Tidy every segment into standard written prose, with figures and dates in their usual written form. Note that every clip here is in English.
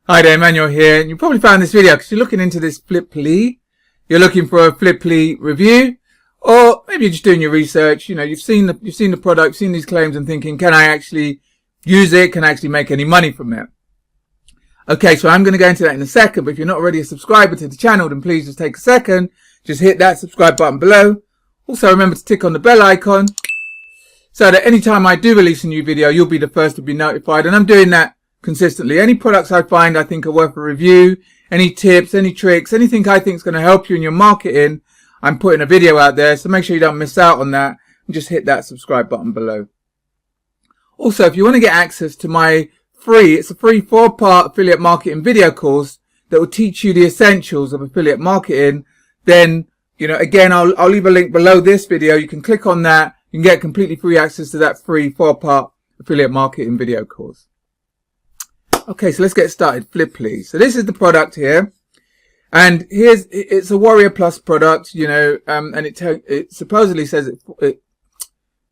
Hi there, Emmanuel here. And you probably found this video because you're looking into this Fliply. You're looking for a Fliply review, or maybe you're just doing your research. You know, you've seen the product, seen these claims, and thinking, can I actually use it? Can I actually make any money from it? Okay, so I'm going to go into that in a second. But if you're not already a subscriber to the channel, then please just take a second, just hit that subscribe button below. Also, remember to tick on the bell icon so that anytime I do release a new video, you'll be the first to be notified. And I'm doing that consistently. Any products I find I think are worth a review, any tips, any tricks, anything I think is going to help you in your marketing, I'm putting a video out there. So make sure you don't miss out on that and just hit that subscribe button below. Also, if you want to get access to my it's a free 4-part affiliate marketing video course that will teach you the essentials of affiliate marketing, then, you know, again, I'll leave a link below this video. You can click on that. You can get completely free access to that free 4-part affiliate marketing video course. Okay, so let's get started. Fliply. So this is the product here, and it's a Warrior Plus product, you know, and it supposedly says it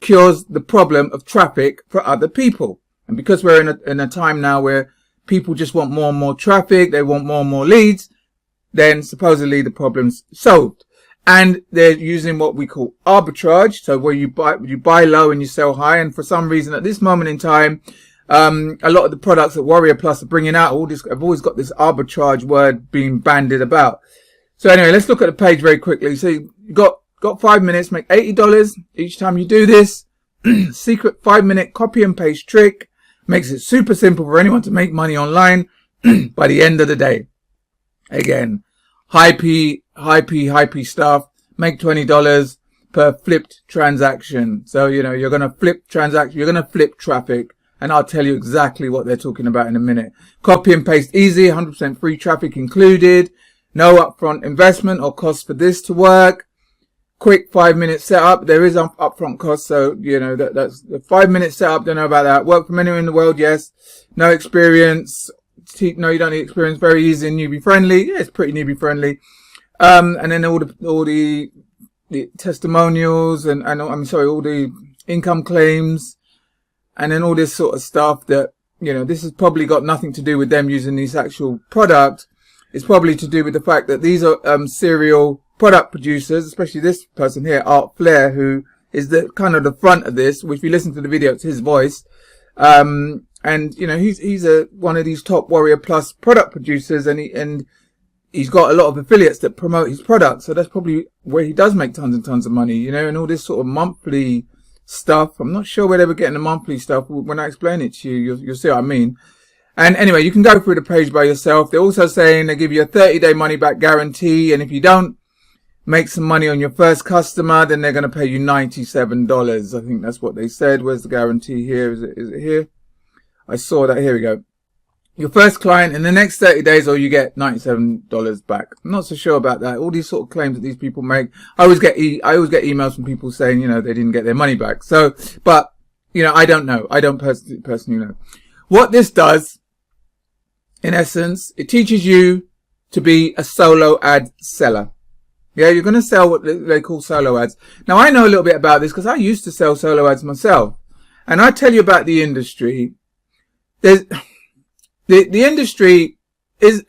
cures the problem of traffic for other people. And because we're in a time now where people just want more and more traffic, they want more and more leads, then supposedly the problem's solved. And they're using what we call arbitrage, so where you buy low and you sell high. And for some reason, at this moment in time, a lot of the products that Warrior Plus are bringing out, I've always got this arbitrage word being bandied about. So anyway, let's look at the page very quickly. So you got 5 minutes, make $80 each time you do this. Secret 5-minute copy and paste trick makes it super simple for anyone to make money online by the end of the day. Again, high P stuff. Make $20 per flipped transaction. So, you know, you're going to flip transaction, you're going to flip traffic. And I'll tell you exactly what they're talking about in a minute. Copy and paste easy, 100% free traffic included. No upfront investment or cost for this to work. Quick 5-minute setup. There is upfront cost, so, you know, that's the 5-minute setup. Don't know about that. Work from anywhere in the world, yes. No experience. No, you don't need experience. Very easy and newbie friendly. Yeah, it's pretty newbie friendly. And then all the testimonials and all the income claims. And then all this sort of stuff that, you know, this has probably got nothing to do with them using this actual product. It's probably to do with the fact that these are serial product producers, especially this person here, Art Flair, who is the kind of the front of this. If you listen to the video, it's his voice. And you know, he's one of these top Warrior Plus product producers, and he's got a lot of affiliates that promote his product. So that's probably where he does make tons and tons of money, you know, and all this sort of monthly stuff. I'm not sure where they were getting the monthly stuff. When I explain it to you, you'll see what I mean. And anyway, you can go through the page by yourself. They're also saying they give you a 30-day money back guarantee. And if you don't make some money on your first customer, then they're going to pay you $97. I think that's what they said. Where's the guarantee here? Is it here? I saw that. Here we go. Your first client in the next 30 days, or you get $97 back. I'm not so sure about that. All these sort of claims that these people make. I always get emails from people saying, you know, they didn't get their money back. So, but, you know, I don't know. I don't personally know. What this does, in essence, it teaches you to be a solo ad seller. Yeah, you're going to sell what they call solo ads. Now, I know a little bit about this because I used to sell solo ads myself. And I tell you about the industry. The industry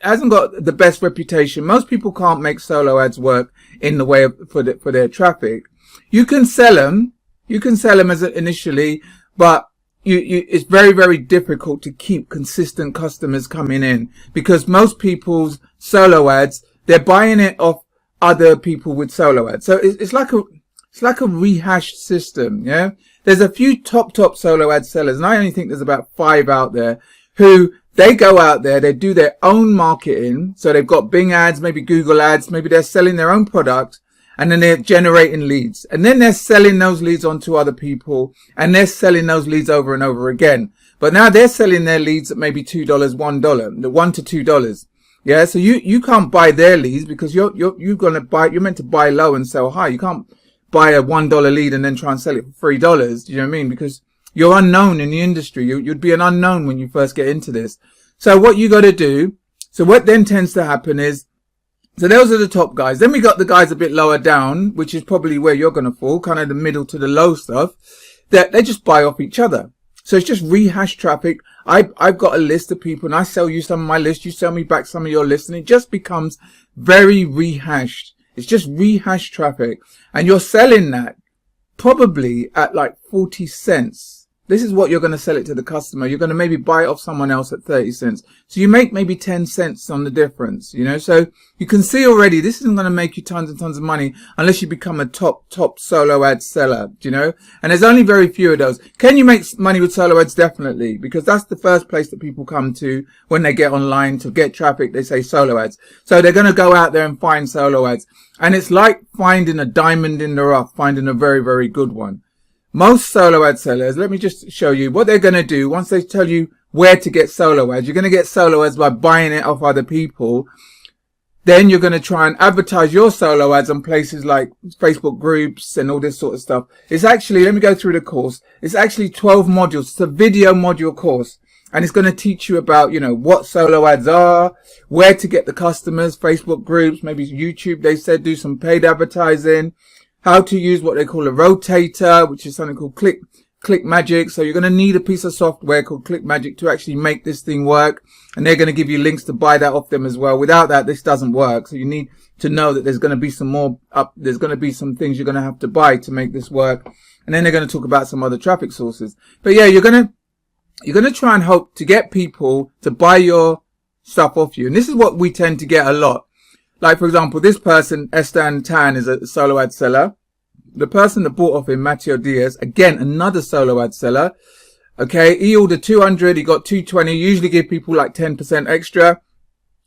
hasn't got the best reputation. Most people can't make solo ads work in the way of, for their traffic. You can sell them as initially, but it's very, very difficult to keep consistent customers coming in because most people's solo ads, they're buying it off other people with solo ads. So it's like a rehashed system. Yeah. There's a few top solo ad sellers, and I only think there's about 5 out there who they go out there, they do their own marketing. So they've got Bing ads, maybe Google ads, maybe they're selling their own product, and then they're generating leads. And then they're selling those leads on to other people, and they're selling those leads over and over again. But now they're selling their leads at maybe $2, $1, the $1 to $2. Yeah. So you can't buy their leads because you're meant to buy low and sell high. You can't buy a $1 lead and then try and sell it for $3. Do you know what I mean? Because you're unknown in the industry. You'd be an unknown when you first get into this. So what you got to do, so what then tends to happen is, so those are the top guys. Then we got the guys a bit lower down, which is probably where you're going to fall, kind of the middle to the low stuff, that they just buy off each other. So it's just rehashed traffic I've got a list of people and I sell you some of my list. You sell me back some of your list, and it just becomes very rehashed. It's just rehashed traffic, and you're selling that probably at like 40 cents. This is what you're going to sell it to the customer. You're going to maybe buy it off someone else at 30 cents. So you make maybe 10 cents on the difference, you know. So you can see already this isn't going to make you tons and tons of money unless you become a top solo ad seller, you know. And there's only very few of those. Can you make money with solo ads? Definitely, because that's the first place that people come to when they get online to get traffic. They say solo ads. So they're going to go out there and find solo ads. And it's like finding a diamond in the rough, finding a very, very good one. Most solo ad sellers, let me just show you what they're going to do once they tell you where to get solo ads. You're going to get solo ads by buying it off other people. Then you're going to try and advertise your solo ads on places like Facebook groups and all this sort of stuff. It's actually, let me go through the course. It's actually 12 modules. It's a video module course. And it's going to teach you about, you know, what solo ads are, where to get the customers, Facebook groups, maybe YouTube. They said do some paid advertising. How to use what they call a rotator, which is something called Click Magic. So you're going to need a piece of software called Click Magic to actually make this thing work. And they're going to give you links to buy that off them as well. Without that, this doesn't work. So you need to know that there's going to be some more there's going to be some things you're going to have to buy to make this work. And then they're going to talk about some other traffic sources. But yeah, you're going to try and hope to get people to buy your stuff off you. And this is what we tend to get a lot. Like, for example, this person, Estan Tan, is a solo ad seller. The person that bought off him, Mateo Diaz, again, another solo ad seller. Okay, he ordered 200, he got 220. Usually give people like 10% extra.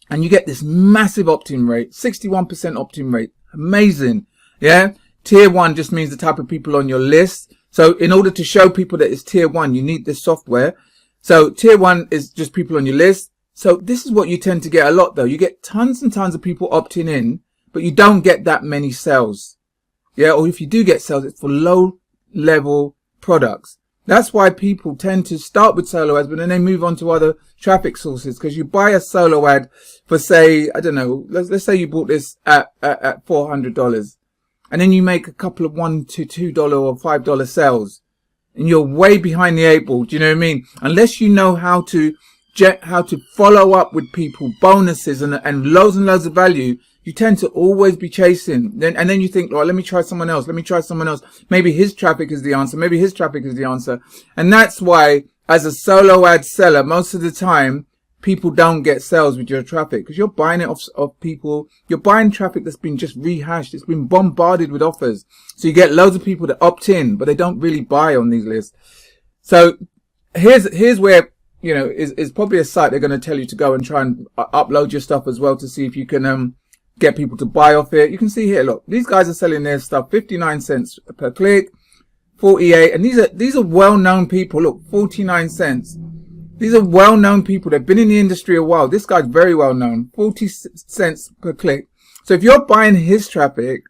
And you get this massive opt-in rate, 61% opt-in rate. Amazing. Yeah. Tier 1 just means the type of people on your list. So in order to show people that it's tier 1, you need this software. So tier 1 is just people on your list. So this is what you tend to get a lot though. You get tons and tons of people opting in, but you don't get that many sales. Yeah, or if you do get sales, it's for low level products. That's why people tend to start with solo ads, but then they move on to other traffic sources. Because you buy a solo ad for, say, I don't know, let's say you bought this at $400, and then you make a couple of $1 to $2 or $5 sales, and you're way behind the 8 ball. Do you know what I mean? Unless you know how to follow up with people, bonuses and loads of value, you tend to always be chasing. And then you think, oh, let me try someone else. Let me try someone else. Maybe his traffic is the answer. Maybe his traffic is the answer. And that's why, as a solo ad seller, most of the time, people don't get sales with your traffic because you're buying it off people. You're buying traffic that's been just rehashed. It's been bombarded with offers. So you get loads of people that opt in, but they don't really buy on these lists. So here's where, you know, is probably a site they're going to tell you to go and try and upload your stuff as well to see if you can get people to buy off it. You can see here, look, these guys are selling their stuff 59 cents per click, 48, and these are well-known people. Look, 49 cents. These are well-known people. They've been in the industry a while. This guy's very well-known, 40 cents per click. So if you're buying his traffic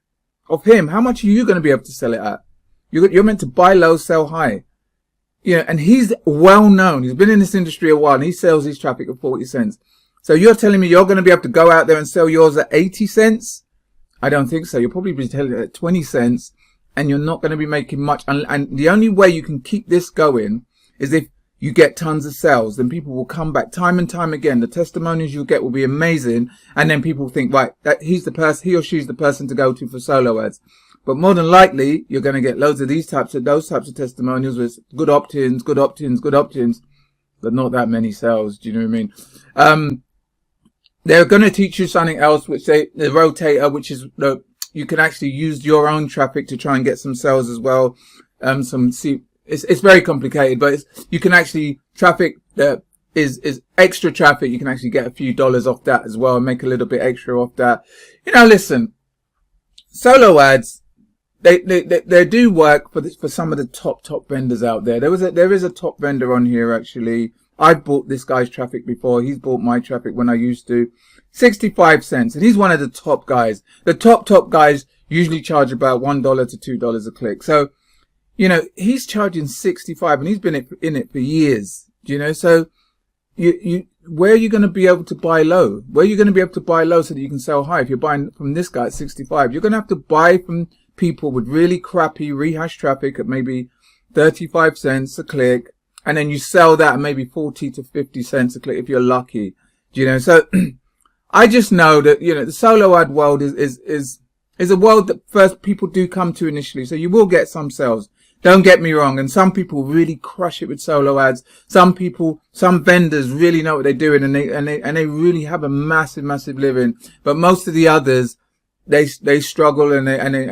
of him, how much are you going to be able to sell it at? You're meant to buy low, sell high. You know, and he's well known. He's been in this industry a while and he sells his traffic at 40 cents. So you're telling me you're going to be able to go out there and sell yours at 80 cents? I don't think so. You'll probably be selling it at 20 cents and you're not going to be making much. And the only way you can keep this going is if you get tons of sales. Then people will come back time and time again. The testimonials you'll get will be amazing. And then people think, right, that he or she's the person to go to for solo ads. But more than likely, you're going to get loads of those types of testimonials with good opt-ins, but not that many sales. Do you know what I mean? They're going to teach you something else, which the rotator, which is you can actually use your own traffic to try and get some sales as well. It's very complicated, but you can actually traffic that is extra traffic. You can actually get a few dollars off that as well and make a little bit extra off that. You know, listen, solo ads. They do work for some of the top vendors out there. There is a top vendor on here actually. I've bought this guy's traffic before. He's bought my traffic when I used to. 65 cents. And he's one of the top guys. The top guys usually charge about $1 to $2 a click. So, you know, he's charging 65 and he's been in it for years. Do you know? So where are you going to be able to buy low? Where are you going to be able to buy low so that you can sell high? If you're buying from this guy at 65, you're going to have to buy from people with really crappy rehashed traffic at maybe 35 cents a click. and then you sell that at maybe 40 to 50 cents a click if you're lucky. You know, so I just know that, you know, the solo ad world is a world that first people do come to initially. So you will get some sales. Don't get me wrong. And some people really crush it with solo ads. Some vendors really know what they're doing, and they really have a massive living. But most of the others, they struggle, and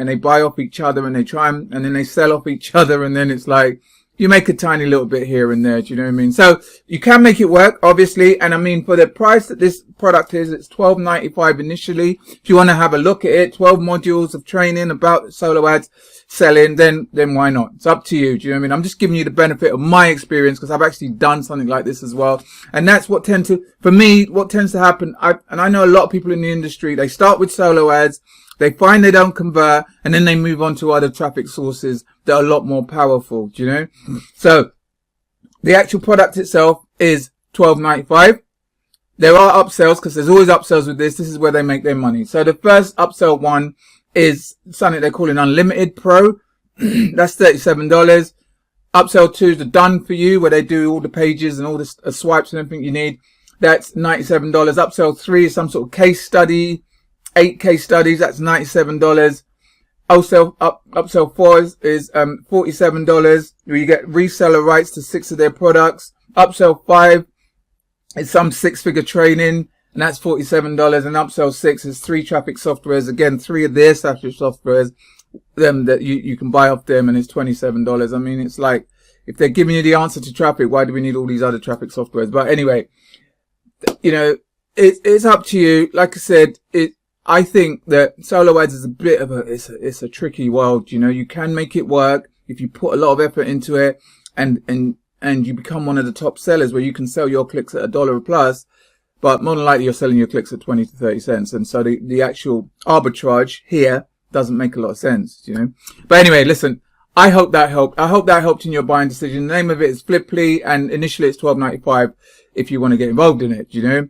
they buy off each other, and they try and then they sell off each other. And then it's like, you make a tiny little bit here and there. Do you know what I mean? So you can make it work, obviously. And I mean, for the price that this product is, it's $12.95 initially. If you want to have a look at it, 12 modules of training about solo ads selling, then why not? It's up to you. Do you know what I mean? I'm just giving you the benefit of my experience, because I've actually done something like this as well. And that's what tends to happen. I know a lot of people in the industry, they start with solo ads. They find they don't convert, and then they move on to other traffic sources that are a lot more powerful, do you know? So the actual product itself is $12.95. There are upsells, because there's always upsells with this. This is where they make their money. So the first upsell one is something they're calling Unlimited Pro. That's $37. Upsell 2 is the Done For You, where they do all the pages and all the swipes and everything you need. That's $97. Upsell 3 is some sort of case study. 8 case studies, that's $97. Upsell 4 is $47, where you get reseller rights to 6 of their products. Upsell 5 is some 6-figure training, and that's $47. And upsell 6 is 3 traffic softwares, again 3 of their traffic softwares, that you can buy off them, and it's $27. I mean, it's like, if they're giving you the answer to traffic, why do we need all these other traffic softwares? But anyway, you know, it's up to you. Like I said, I think that solo ads is a bit of it's a tricky world. You know, you can make it work if you put a lot of effort into it, and you become one of the top sellers, where you can sell your clicks at $1 plus, but more than likely you're selling your clicks at 20 to 30 cents. And so the actual arbitrage here doesn't make a lot of sense, you know. But anyway, listen, I hope that helped. I hope that helped in your buying decision. The name of it is Fliply, and initially it's $12.95 if you want to get involved in it, you know.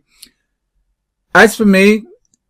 As for me,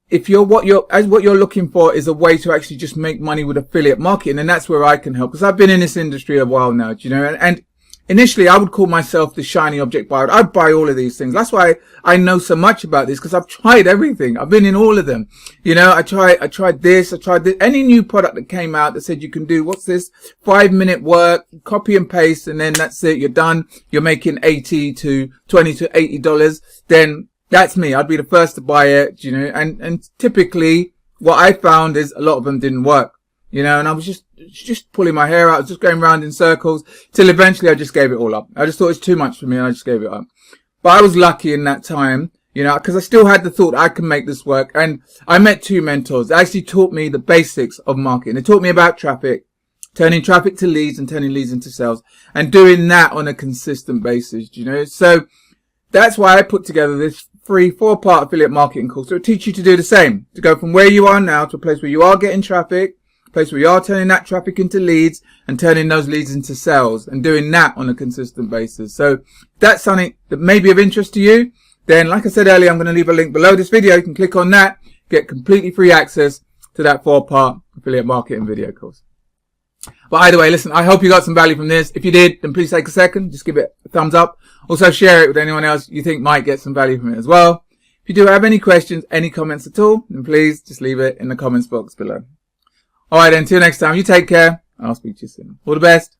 if what you're looking for is a way to actually just make money with affiliate marketing, and that's where I can help, because I've been in this industry a while now, do you know, and initially I would call myself the shiny object buyer. I'd buy all of these things. That's why I know so much about this, because I've tried everything. I've been in all of them. You know, I tried this, any new product that came out that said you can do, what's this, 5-minute work, copy and paste, and then that's it, you're done. You're making $80 to $20 to $80. Then that's me. I'd be the first to buy it, you know, and typically what I found is a lot of them didn't work, you know, and I was just pulling my hair out. I was just going round in circles till eventually I just gave it all up. I just thought it's too much for me, and I just gave it up. But I was lucky in that time, you know, because I still had the thought I can make this work. And I met 2 mentors that actually taught me the basics of marketing. They taught me about traffic, turning traffic to leads and turning leads into sales, and doing that on a consistent basis, you know. So that's why I put together this free 4-part affiliate marketing course. So it'll teach you to do the same, to go from where you are now to a place where you are getting traffic, a place where you are turning that traffic into leads and turning those leads into sales, and doing that on a consistent basis. So if that's something that may be of interest to you, then like I said earlier, I'm going to leave a link below this video. You can click on that, get completely free access to that 4-part affiliate marketing video course. But either way, listen, I hope you got some value from this. If you did, then please take a second, just give it a thumbs up. Also share it with anyone else you think might get some value from it as well. If you do have any questions, any comments at all, then please just leave it in the comments box below. Alright then, until next time, you take care, and I'll speak to you soon. All the best.